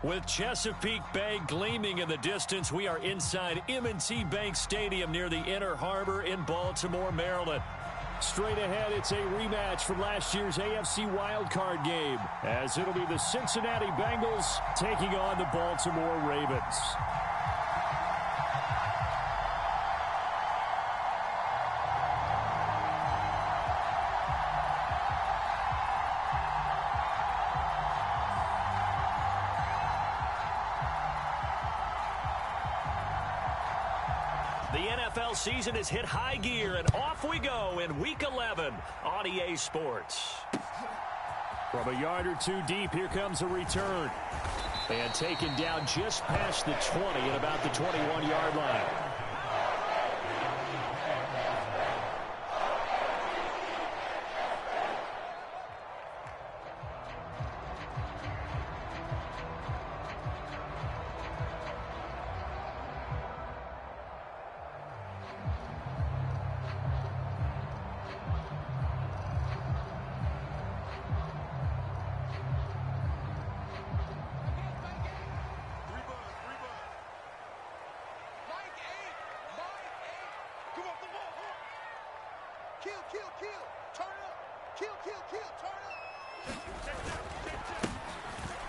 With Chesapeake Bay gleaming in the distance, we are inside M&T Bank Stadium near the Inner Harbor in Baltimore, Maryland. Straight ahead, it's a rematch from last year's AFC wildcard game, as it'll be the Cincinnati Bengals taking on the Baltimore Ravens. The NFL season has hit high gear, and off we go in Week 11 on EA Sports. From a yard or two deep, here comes a return. And taken down just past the 20 at about the 21-yard line.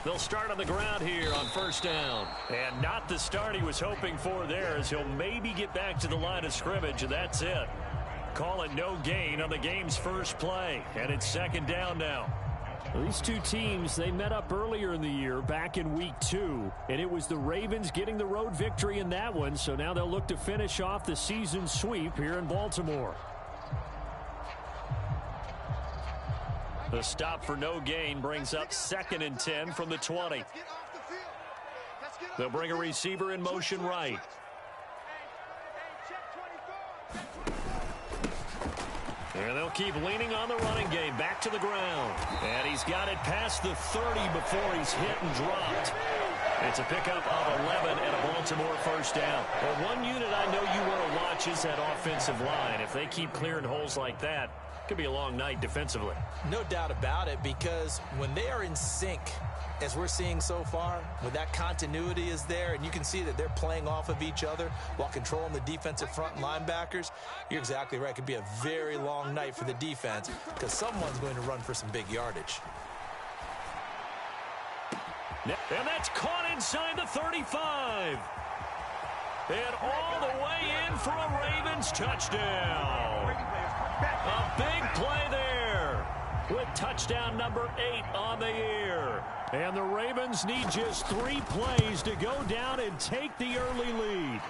They'll start on the ground here on first down. And not the start he was hoping for there, as he'll maybe get back to the line of scrimmage, and that's it. Call it no gain on the game's first play. And it's second down now. Well, these two teams, they met up earlier in the year, back in Week 2. And it was the Ravens getting the road victory in that one. So now they'll look to finish off the season sweep here in Baltimore. The stop for no gain brings up 2nd and 10 from the 20. They'll bring a receiver in motion right. And they'll keep leaning on the running game. Back to the ground. And he's got it past the 30 before he's hit and dropped. It's a pickup of 11 and a Baltimore first down. Well, one unit I know you want to watch is that offensive line. If they keep clearing holes like that, it could be a long night defensively. No doubt about it, because when they are in sync, as we're seeing so far, when that continuity is there and you can see that they're playing off of each other while controlling the defensive front linebackers, you're exactly right. It could be a very long night for the defense because someone's going to run for some big yardage. And that's caught inside the 35. And all the way in for a Ravens touchdown. A big play there with touchdown number 8 on the year. And the Ravens need just 3 plays to go down and take the early lead.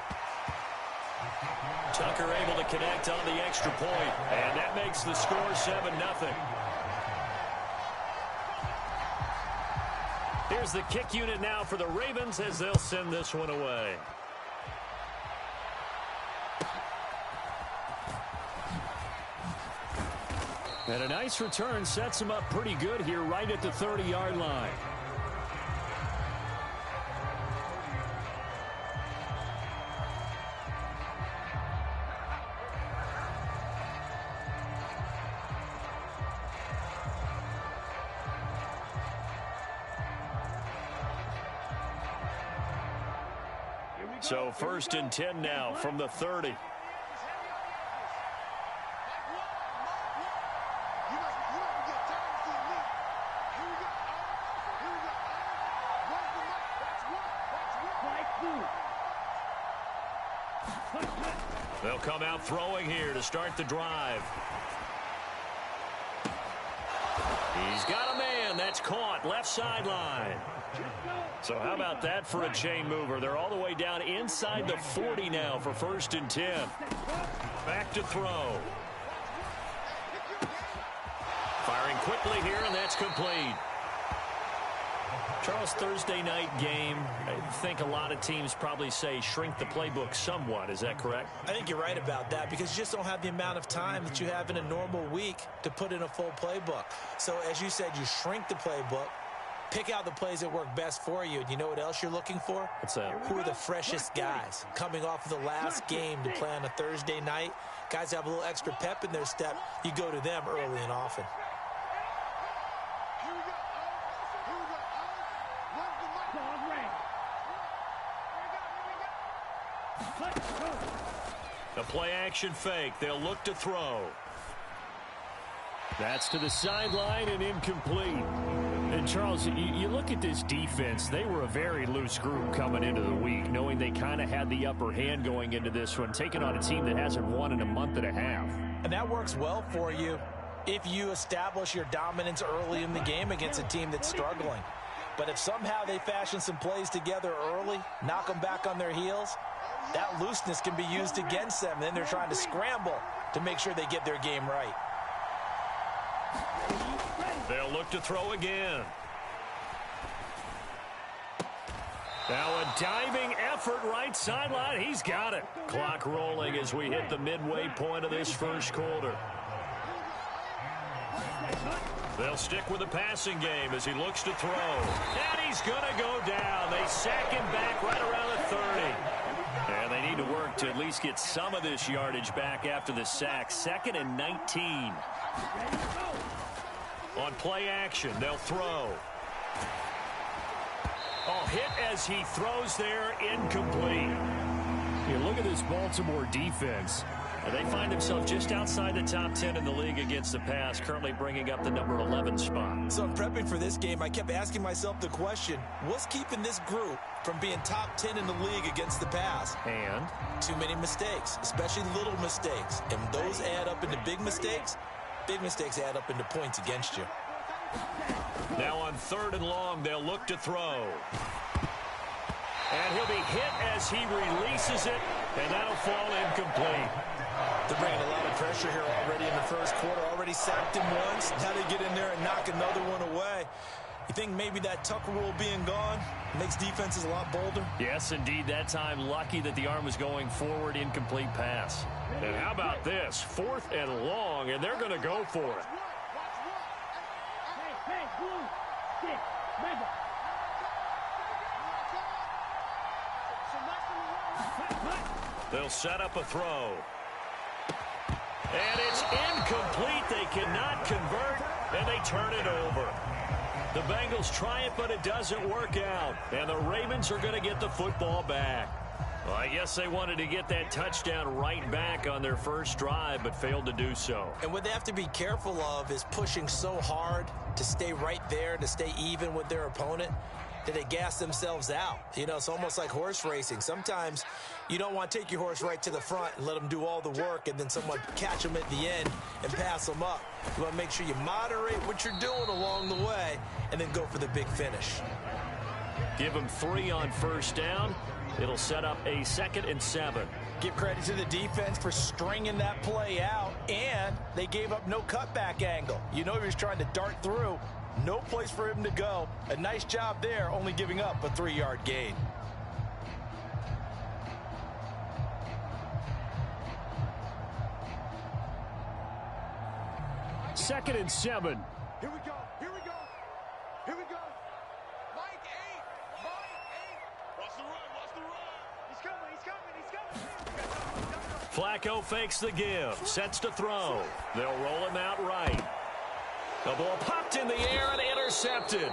Tucker able to connect on the extra point, and that makes the score 7-0. Here's the kick unit now for the Ravens as they'll send this one away. And a nice return sets him up pretty good here right at the 30-yard line. So 1st and 10 now from the 30. They'll come out throwing here to start the drive. He's got a man. That's caught. Left sideline. So how about that for a chain mover? They're all the way down inside the 40 now for 1st and 10. Back to throw. Firing quickly here, and that's complete. Charles, Thursday night game, I think a lot of teams probably say shrink the playbook somewhat. Is that correct? I think you're right about that because you just don't have the amount of time that you have in a normal week to put in a full playbook. So as you said, you shrink the playbook, pick out the plays that work best for you. And you know what else you're looking for? What's that? Who are the freshest guys coming off of the last game to play on a Thursday night? Guys have a little extra pep in their step. You go to them early and often. The play action fake. They'll look to throw. That's to the sideline and incomplete. And Charles, you look at this defense, they were a very loose group coming into the week, knowing they kind of had the upper hand going into this one, taking on a team that hasn't won in a month and a half. And that works well for you if you establish your dominance early in the game against a team that's struggling. But if somehow they fashion some plays together early, knock them back on their heels, that looseness can be used against them. Then they're trying to scramble to make sure they get their game right. They'll look to throw again. Now a diving effort right sideline. He's got it. Clock rolling as we hit the midway point of this first quarter. They'll stick with the passing game as he looks to throw. And he's going to go down. They sack him back right around the 30. And they need to work to at least get some of this yardage back after the sack. 2nd and 19. On play action, they'll throw. Oh, hit as he throws there, incomplete. You look at this Baltimore defense. They find themselves just outside the top 10 in the league against the pass, currently bringing up the number 11 spot. So in prepping for this game, I kept asking myself the question, what's keeping this group from being top 10 in the league against the pass? And? Too many mistakes, especially little mistakes. And those add up into big mistakes. Big mistakes add up into points against you. Now on 3rd and long, they'll look to throw. And he'll be hit as he releases it, and that'll fall incomplete. They're bringing a lot of pressure here already in the first quarter. Already sacked him once. Now they get in there and knock another one away. You think maybe that Tucker rule being gone makes defenses a lot bolder? Yes, indeed. That time, lucky that the arm was going forward, incomplete pass. And how about this? 4th and long, and they're going to go for it. They'll set up a throw. And it's incomplete. They cannot convert, and they turn it over. The Bengals try it, but it doesn't work out. And the Ravens are going to get the football back. Well, I guess they wanted to get that touchdown right back on their first drive, but failed to do so. And what they have to be careful of is pushing so hard to stay right there, to stay even with their opponent, that they gas themselves out. You know, it's almost like horse racing. Sometimes you don't want to take your horse right to the front and let them do all the work and then someone catch them at the end and pass them up. You want to make sure you moderate what you're doing along the way and then go for the big finish. Give them 3 on first down. It'll set up a 2nd and 7. Give credit to the defense for stringing that play out, and they gave up no cutback angle. You know he was trying to dart through. No place for him to go. A nice job there, only giving up a 3-yard gain. Second and 7. Here we go. Here we go. Here we go. Mike 8. Mike 8. Watch the run. Watch the run. He's coming. He's coming. He's coming. Flacco fakes the give. Sets to throw. They'll roll him out right. The ball popped in the air and intercepted.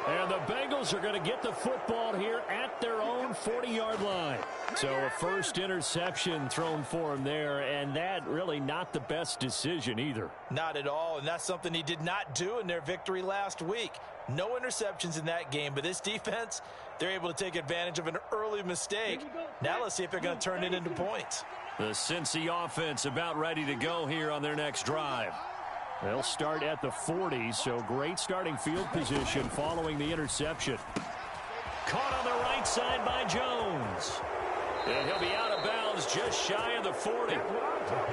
And the Bengals are going to get the football here at their own 40-yard line. So a first interception thrown for him there, and that really not the best decision either. Not at all, and that's something he did not do in their victory last week. No interceptions in that game, but this defense, they're able to take advantage of an early mistake. Now let's see if they're going to turn it into points. The Cincy offense about ready to go here on their next drive. They'll start at the 40, so great starting field position following the interception. Caught on the right side by Jones. And he'll be out of bounds just shy of the 40.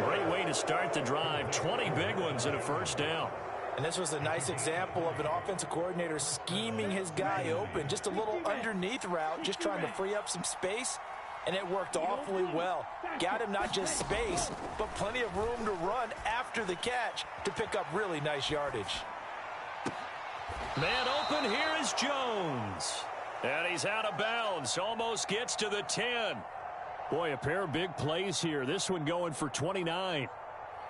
Great way to start the drive. 20 big ones and a first down. And this was a nice example of an offensive coordinator scheming his guy open. Just a little underneath route, just trying to free up some space. And it worked awfully well. Got him not just space, but plenty of room to run after the catch to pick up really nice yardage. Man open, here is Jones. And he's out of bounds, almost gets to the 10. Boy, a pair of big plays here. This one going for 29.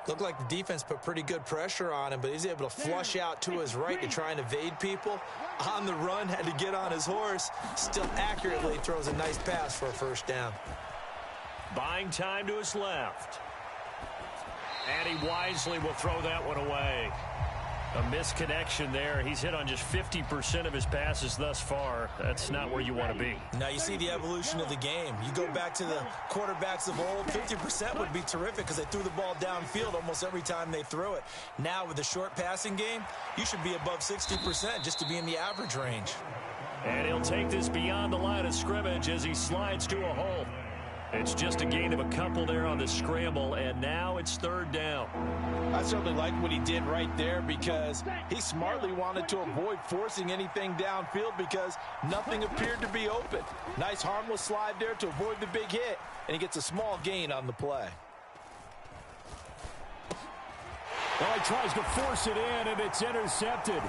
Looked like the defense put pretty good pressure on him, but he's able to flush out to his right to try and evade people. On the run, had to get on his horse. Still accurately throws a nice pass for a first down. buying time to his left. And he wisely will throw that one away. A misconnection there. He's hit on just 50% of his passes thus far. That's not where you want to be. Now you see the evolution of the game. You go back to the quarterbacks of old, 50% would be terrific because they threw the ball downfield almost every time they threw it. Now with the short passing game, you should be above 60% just to be in the average range. And he'll take this beyond the line of scrimmage as he slides to a hole. It's just a gain of a couple there on the scramble, and now it's third down. I certainly like what he did right there because he smartly wanted to avoid forcing anything downfield because nothing appeared to be open. Nice harmless slide there to avoid the big hit, and he gets a small gain on the play. Well, he tries to force it in, and it's intercepted.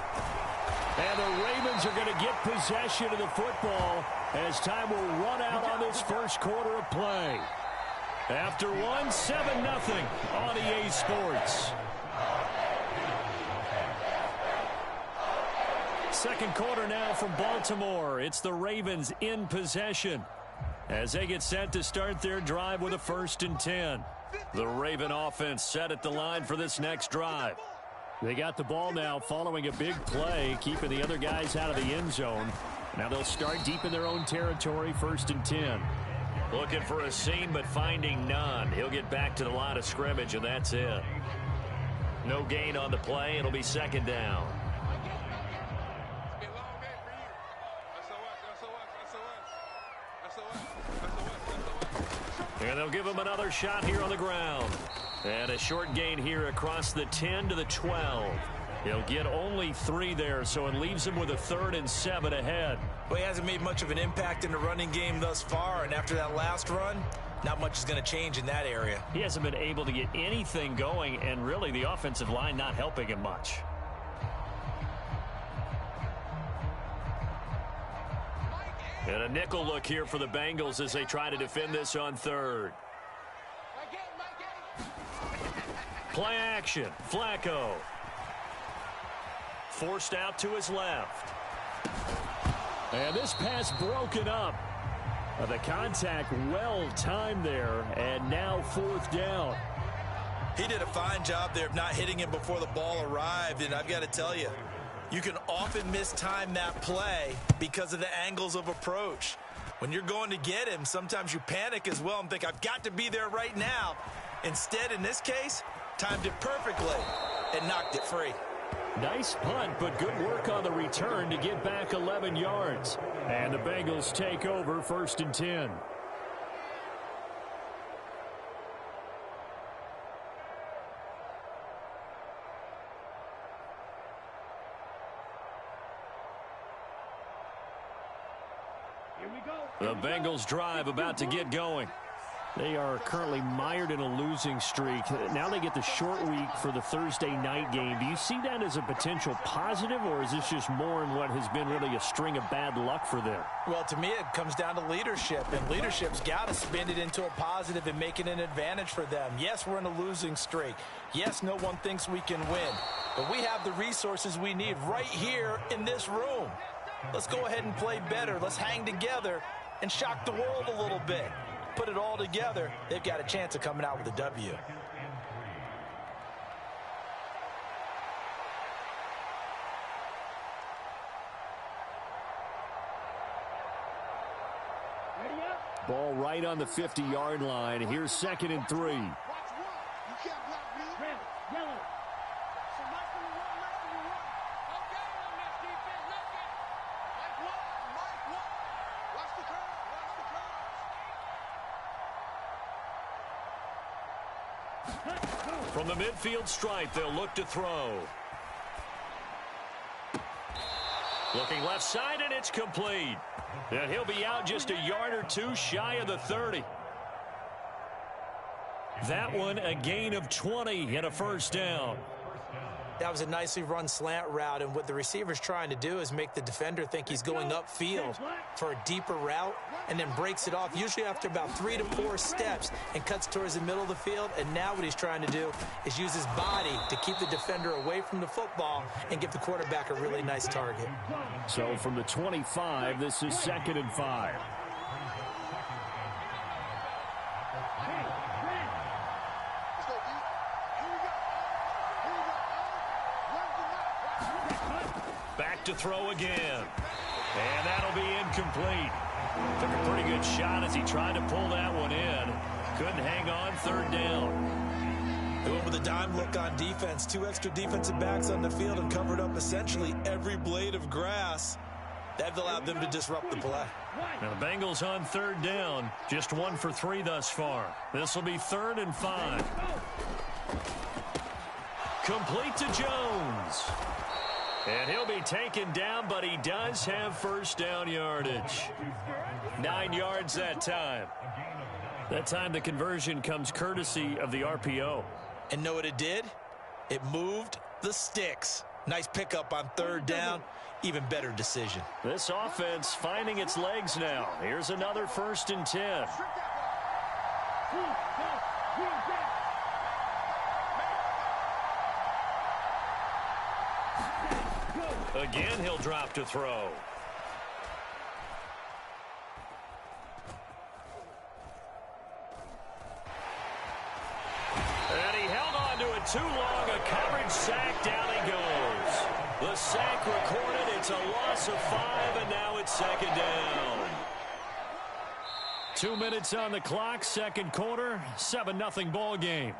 And the Ravens are going to get possession of the football as time will run out on this first quarter of play. After one, 7-0 on EA Sports. Second quarter now from Baltimore. It's the Ravens in possession as they get set to start their drive with a 1st and 10. The Raven offense set at the line for this next drive. They got the ball now following a big play, keeping the other guys out of the end zone. Now they'll start deep in their own territory, 1st and 10. Looking for a seam, but finding none. He'll get back to the line of scrimmage, and that's it. No gain on the play. It'll be 2nd down. And they'll give him another shot here on the ground. And a short gain here across the 10 to the 12. He'll get only 3 there, so it leaves him with a 3rd and 7 ahead. Well, he hasn't made much of an impact in the running game thus far, and after that last run, not much is going to change in that area. He hasn't been able to get anything going, and really the offensive line not helping him much. And a nickel look here for the Bengals as they try to defend this on 3rd. Play action. Flacco. Forced out to his left. And this pass broken up. The contact well timed there, and now 4th down. He did a fine job there of not hitting him before the ball arrived, and I've got to tell you, you can often mistime that play because of the angles of approach. When you're going to get him, sometimes you panic as well and think, I've got to be there right now. Instead, in this case, timed it perfectly and knocked it free. Nice punt, but good work on the return to get back 11 yards. And the Bengals take over 1st and 10. The Bengals drive about to get going. They are currently mired in a losing streak. Now they get the short week for the Thursday night game. Do you see that as a potential positive, or is this just more in what has been really a string of bad luck for them? Well, to me, it comes down to leadership, and leadership's got to spin it into a positive and make it an advantage for them. Yes, we're in a losing streak. Yes, no one thinks we can win, but we have the resources we need right here in this room. Let's go ahead and play better. Let's hang together and shock the world a little bit. Put it all together, they've got a chance of coming out with a W. Ball right on the 50-yard line. Here's 2nd and 3. From the midfield stripe, they'll look to throw. Looking left side, and it's complete. And he'll be out just a yard or two shy of the 30. That one, a gain of 20 and a 1st down. That was a nicely run slant route, and what the receiver's trying to do is make the defender think he's going upfield for a deeper route and then breaks it off, usually after about 3 to 4 steps, and cuts towards the middle of the field. And now what he's trying to do is use his body to keep the defender away from the football and give the quarterback a really nice target. So from the 25, this is 2nd and 5. Back to throw again. And that'll be incomplete. Took a pretty good shot as he tried to pull that one in. Couldn't hang on, third down. They went with a dime look on defense. 2 extra defensive backs on the field and covered up essentially every blade of grass. That allowed them to disrupt the play. Now the Bengals on third down. Just 1 for 3 thus far. This will be 3rd and 5. Complete to Jones. And he'll be taken down, but he does have first down yardage. 9 yards that time. That time the conversion comes courtesy of the RPO. And know what it did? It moved the sticks. Nice pickup on third down. Even better decision. This offense finding its legs now. Here's another 1st and 10. Again, he'll drop to throw. And he held on to it too long. A coverage sack. Down he goes. The sack recorded. It's a loss of 5, and now it's 2nd down. 2 minutes on the clock. 2nd quarter. 7-0 ball game.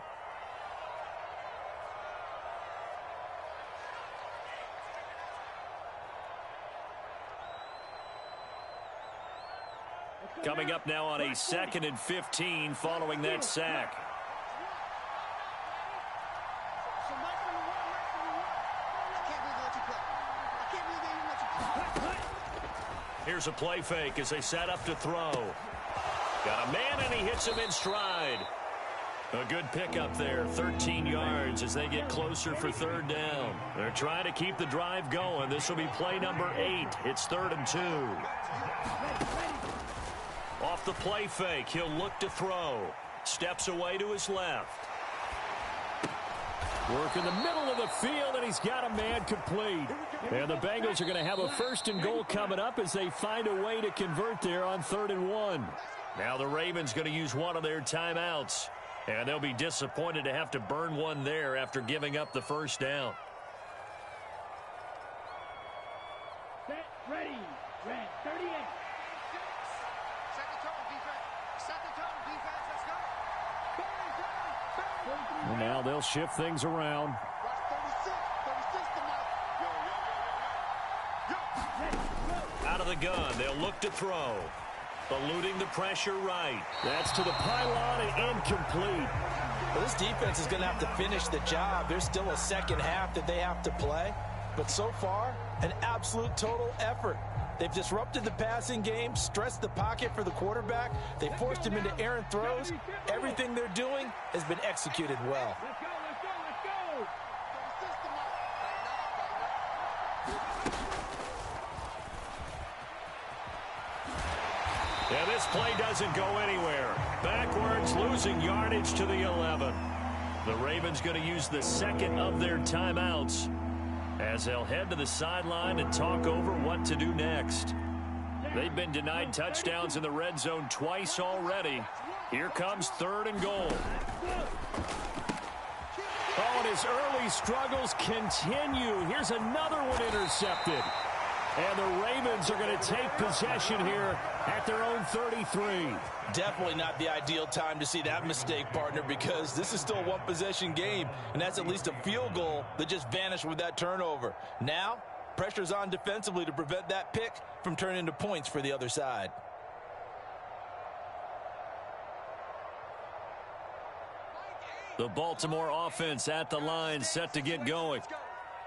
Coming up now on a 2nd and 15 following that sack. Here's a play fake as they set up to throw. Got a man and he hits him in stride. A good pickup there, 13 yards as they get closer for 3rd down. They're trying to keep the drive going. This will be play number 8. It's 3rd and 2. Off the play fake, he'll look to throw. Steps away to his left. Work in the middle of the field, and he's got a man complete. And the Bengals are going to have a 1st and goal coming up as they find a way to convert there on 3rd and 1. Now the Ravens going to use one of their timeouts. And they'll be disappointed to have to burn one there after giving up the 1st down. Set, ready, red, 38. And now they'll shift things around. Out of the gun, they'll look to throw. Eluding the pressure right. That's to the pylon and incomplete. Well, this defense is going to have to finish the job. There's still a 2nd half that they have to play. But so far, an absolute total effort. They've disrupted the passing game, stressed the pocket for the quarterback. They forced him into errant throws. Everything they're doing has been executed well. Let's go, let's go, let's go. Yeah, this play doesn't go anywhere. Backwards, losing yardage to the 11. The Ravens going to use the 2nd of their timeouts as they'll head to the sideline and talk over what to do next. They've been denied touchdowns in the red zone twice already. Here comes 3rd and goal. Oh, and his early struggles continue. Here's another one intercepted. And the Ravens are going to take possession here at their own 33. Definitely not the ideal time to see that mistake, partner, because this is still a one-possession game, and that's at least a field goal that just vanished with that turnover. Now, pressure's on defensively to prevent that pick from turning into points for the other side. The Baltimore offense at the line, set to get going.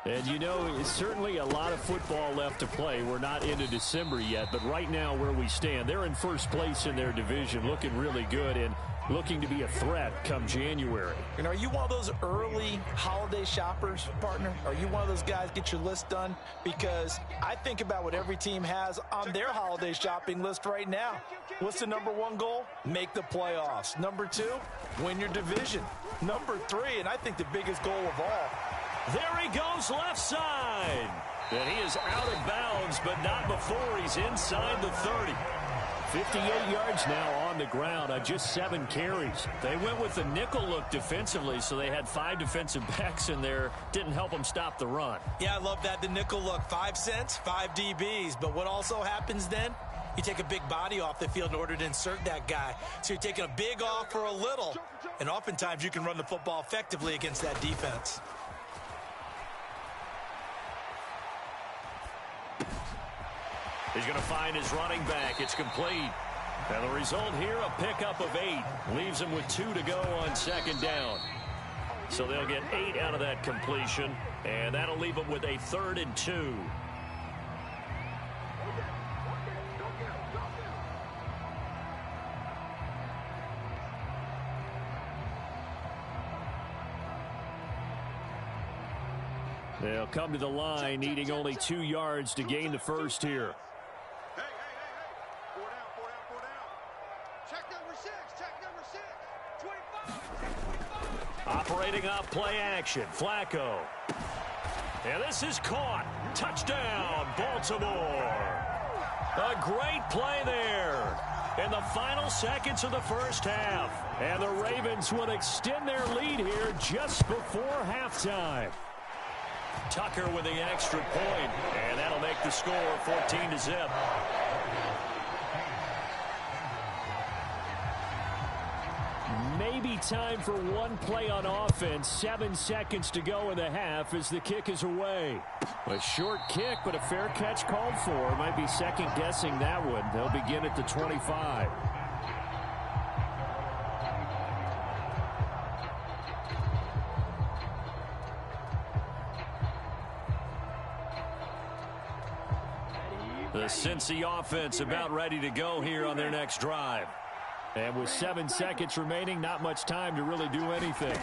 And, you know, it's certainly a lot of football left to play. We're not into December yet, but right now where we stand, they're in 1st place in their division, looking really good and looking to be a threat come January. And are you one of those early holiday shoppers, partner? Are you one of those guys get your list done? Because I think about what every team has on their holiday shopping list right now. What's the number 1 goal? Make the playoffs. Number 2, win your division. Number 3, and I think the biggest goal of all, there he goes left side. And he is out of bounds, but not before he's inside the 30. 58 yards now on the ground on just 7 carries. They went with the nickel look defensively, so they had 5 defensive backs in there. Didn't help them stop the run. Yeah, I love that, the nickel look. 5 cents, 5 DBs. But what also happens then? You take a big body off the field in order to insert that guy. So you're taking a big off for a little. And oftentimes you can run the football effectively against that defense. He's going to find his running back. It's complete. And the result here, a pickup of 8. Leaves him with 2 to go on second down. So they'll get 8 out of that completion. And that'll leave them with a 3rd and 2. They'll come to the line, needing only 2 yards to gain the first here. Hey. 4 down. Check number 6. Check number 6. 25. Operating off play action, Flacco. And this is caught. Touchdown, Baltimore. A great play there in the final seconds of the first half. And the Ravens will extend their lead here just before halftime. Tucker with the extra point, and that'll make the score 14-0. Maybe time for one play on offense. 7 seconds to go in the half as the kick is away. A short kick, but a fair catch called for. Might be second-guessing that one. They'll begin at the 25. The Cincy offense about ready to go here on their next drive. And with 7 seconds remaining, not much time to really do anything.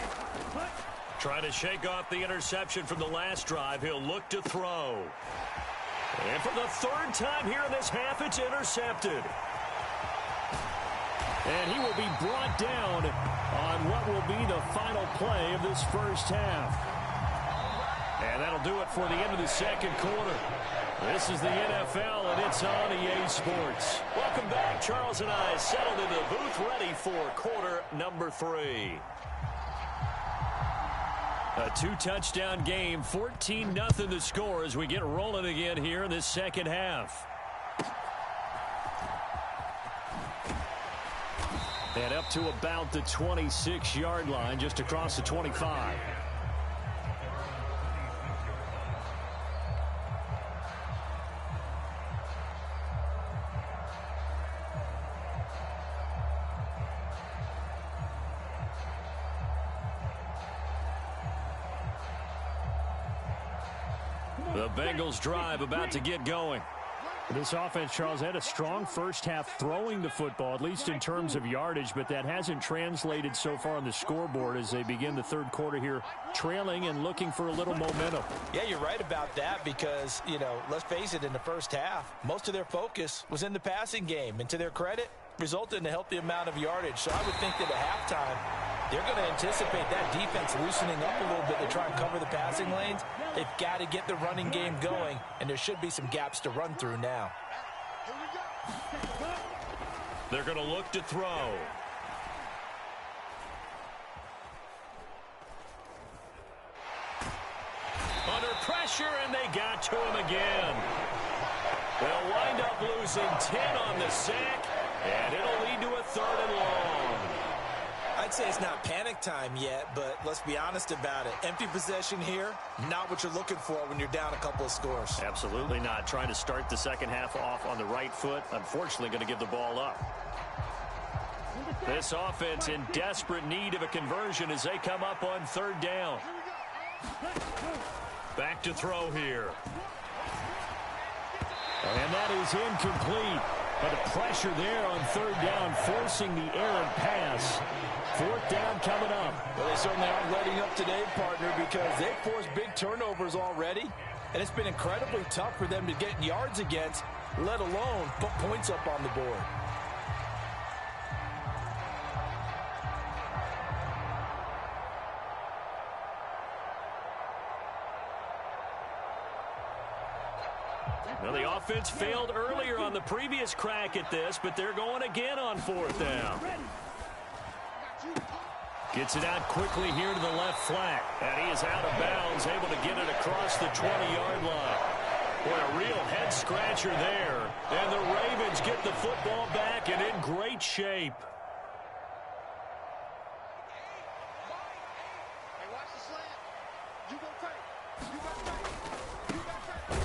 Trying to shake off the interception from the last drive. He'll look to throw. And for the 3rd time here in this half, it's intercepted. And he will be brought down on what will be the final play of this first half. And that'll do it for the end of the second quarter. This is the NFL, and it's on EA Sports. Welcome back. Charles and I settled in the booth, ready for quarter number 3. A 2-touchdown game, 14-0 the score as we get rolling again here in this second half. And up to about the 26-yard line, just across the 25. The Bengals drive about to get going. This offense, Charles, had a strong first half throwing the football, at least in terms of yardage, but that hasn't translated so far on the scoreboard as they begin the third quarter here, trailing and looking for a little momentum. Yeah, you're right about that because, let's face it, in the first half, most of their focus was in the passing game. And to their credit, resulted in a healthy amount of yardage. So I would think that at halftime, they're going to anticipate that defense loosening up a little bit to try and cover the passing lanes. They've got to get the running game going, and there should be some gaps to run through now. They're going to look to throw. Under pressure, and they got to him again. They'll wind up losing 10 on the sack, and it'll lead to a 3rd and long. I'd say it's not panic time yet, but let's be honest about it. Empty possession here, not what you're looking for when you're down a couple of scores. Absolutely not. Trying to start the second half off on the right foot. Unfortunately, going to give the ball up. This offense in desperate need of a conversion as they come up on 3rd down. Back to throw here. And that is incomplete. But the pressure there on 3rd down, forcing the errant pass. 4th down coming up. Well, they certainly aren't letting up today, partner, because they've forced big turnovers already. And it's been incredibly tough for them to get yards against, let alone put points up on the board. Well, the offense failed earlier on the previous crack at this, but they're going again on 4th down. Gets it out quickly here to the left flat. And he is out of bounds, able to get it across the 20-yard line. Boy, a real head-scratcher there. And the Ravens get the football back and in great shape.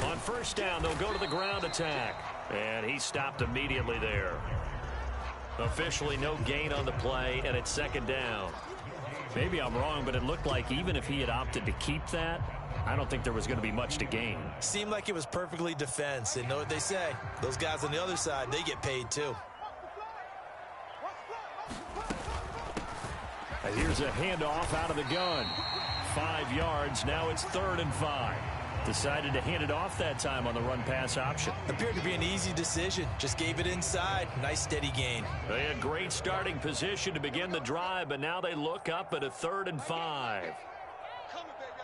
On 1st down, they'll go to the ground attack. And he stopped immediately there. Officially no gain on the play, and it's 2nd down. Maybe I'm wrong, but it looked like even if he had opted to keep that, I don't think there was going to be much to gain. Seemed like it was perfectly defense. And know what they say? Those guys on the other side, they get paid too. And here's a handoff out of the gun. 5 yards. Now it's 3rd and 5. Decided to hand it off that time on the run-pass option. Appeared to be an easy decision. Just gave it inside. Nice steady gain. They had great starting position to begin the drive, but now they look up at a 3rd and 5. I'm coming, baby.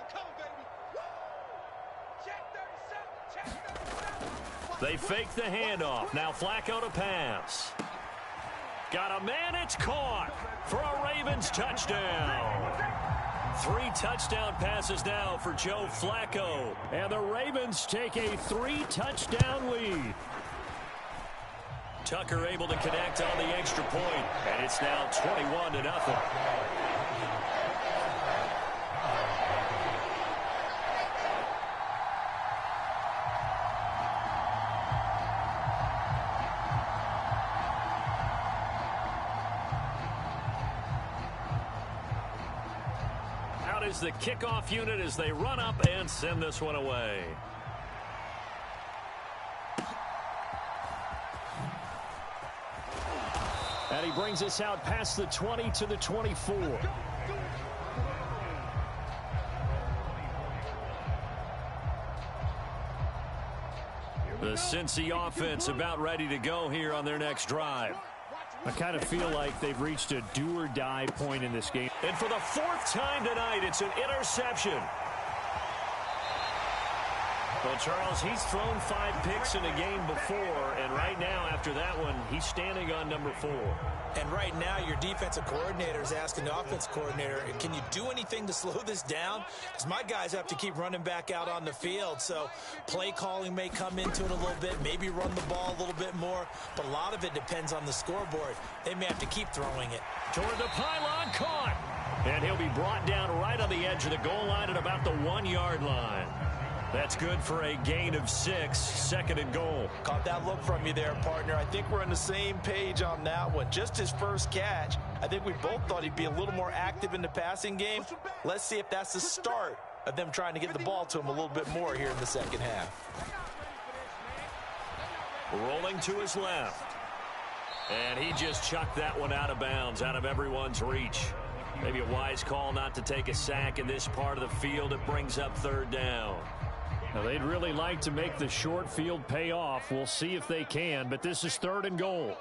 Check 37. They fake the handoff. Now Flacco to pass. Got a man. It's caught for a Ravens touchdown. 3 touchdown passes now for Joe Flacco. And the Ravens take a 3-touchdown lead. Tucker able to connect on the extra point. And it's now 21-0. Is the kickoff unit as they run up and send this one away. And he brings us out past the 20 to the 24. The Cincy offense about ready to go here on their next drive. I kind of feel like they've reached a do-or-die point in this game. And for the 4th time tonight, it's an interception. Well, Charles, he's thrown 5 picks in a game before, and right now, after that one, he's standing on number 4. And right now, your defensive coordinator is asking the offense coordinator, can you do anything to slow this down? Because my guys have to keep running back out on the field. So play calling may come into it a little bit, maybe run the ball a little bit more. But a lot of it depends on the scoreboard. They may have to keep throwing it. Toward the pylon, caught. And he'll be brought down right on the edge of the goal line at about the 1-yard line. That's good for a gain of 6, 2nd and goal. Caught that look from you there, partner. I think we're on the same page on that one. Just his first catch. I think we both thought he'd be a little more active in the passing game. Let's see if that's the start of them trying to get the ball to him a little bit more here in the 2nd half. Rolling to his left. And he just chucked that one out of bounds, out of everyone's reach. Maybe a wise call not to take a sack in this part of the field. It brings up 3rd down. Now, they'd really like to make the short field pay off. We'll see if they can, but this is 3rd and goal.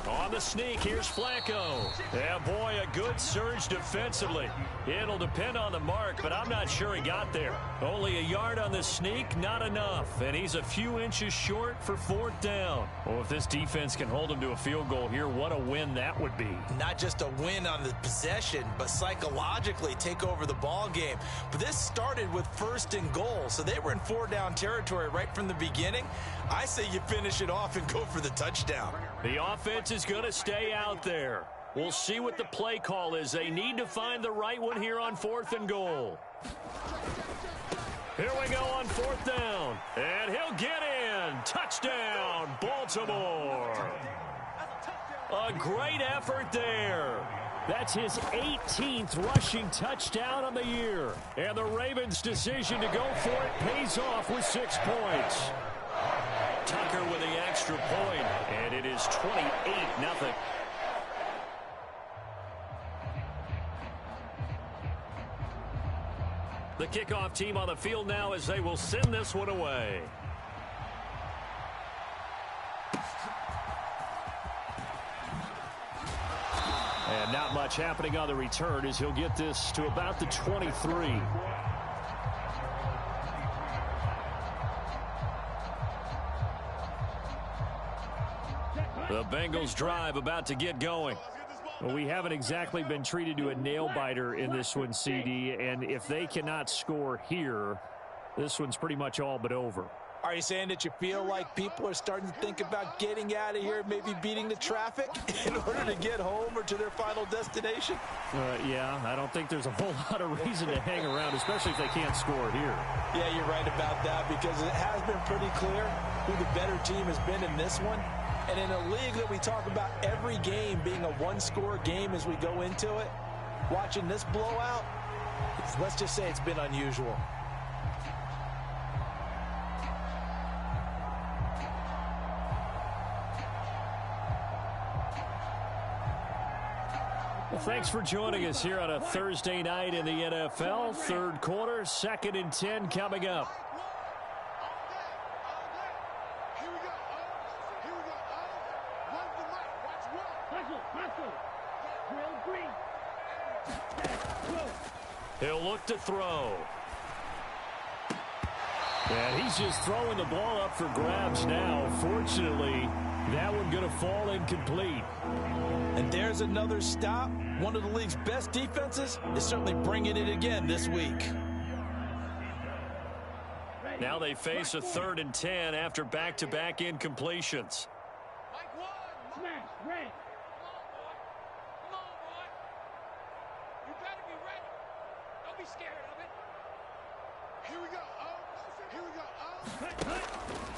On the sneak, here's Flacco. Yeah, boy, a good surge defensively. It'll depend on the mark, but I'm not sure he got there. Only a yard on the sneak, not enough. And he's a few inches short for 4th down. Well, if this defense can hold him to a field goal here, what a win that would be. Not just a win on the possession, but psychologically take over the ball game. But this started with 1st and goal, so they were in 4-down territory right from the beginning. I say you finish it off and go for the touchdown. The offense is going to stay out there. We'll see what the play call is. They need to find the right one here on 4th and goal. Here we go on 4th down. And he'll get in. Touchdown, Baltimore. A great effort there. That's his 18th rushing touchdown on the year. And the Ravens' decision to go for it pays off with 6 points. Tucker with the extra point, and it is 28-0. The kickoff team on the field now as they will send this one away. And not much happening on the return as he'll get this to about the 23. The Bengals drive about to get going. Well, we haven't exactly been treated to a nail-biter in this one, CD, and if they cannot score here, this one's pretty much all but over. Are you saying that you feel like people are starting to think about getting out of here, maybe beating the traffic in order to get home or to their final destination? Yeah, I don't think there's a whole lot of reason to hang around, especially if they can't score here. Yeah, you're right about that, because it has been pretty clear who the better team has been in this one. And in a league that we talk about every game being a one-score game as we go into it, watching this blowout, let's just say it's been unusual. Well, thanks for joining us here on a Thursday night in the NFL. Third quarter, 2nd and 10 coming up. He'll look to throw. And he's just throwing the ball up for grabs now. Fortunately, that one going to fall incomplete. And there's another stop. One of the league's best defenses is certainly bringing it again this week. Now they face a 3rd and 10 after back-to-back incompletions. Smash, red. You better be ready. Don't be scared of it. Here we go. Here we go.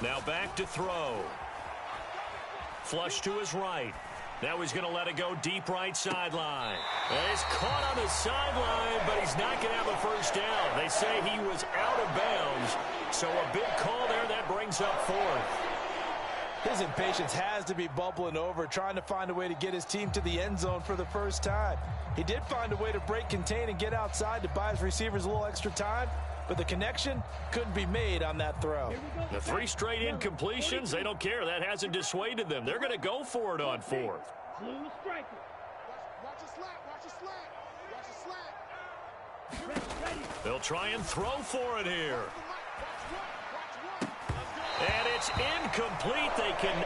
Now back to throw. Flush to his right. Now he's going to let it go deep right sideline. And he's caught on the sideline, but he's not going to have a first down. They say he was out of bounds, so a big call there that brings up 4th. His impatience has to be bubbling over, trying to find a way to get his team to the end zone for the first time. He did find a way to break contain and get outside to buy his receivers a little extra time, but the connection couldn't be made on that throw. The 3 straight incompletions, they don't care. That hasn't dissuaded them. They're going to go for it on 4th. Blue striker. Watch the slant. Watch the slant. Watch the slant. Ready. They'll try and throw for it here. And it's incomplete. They can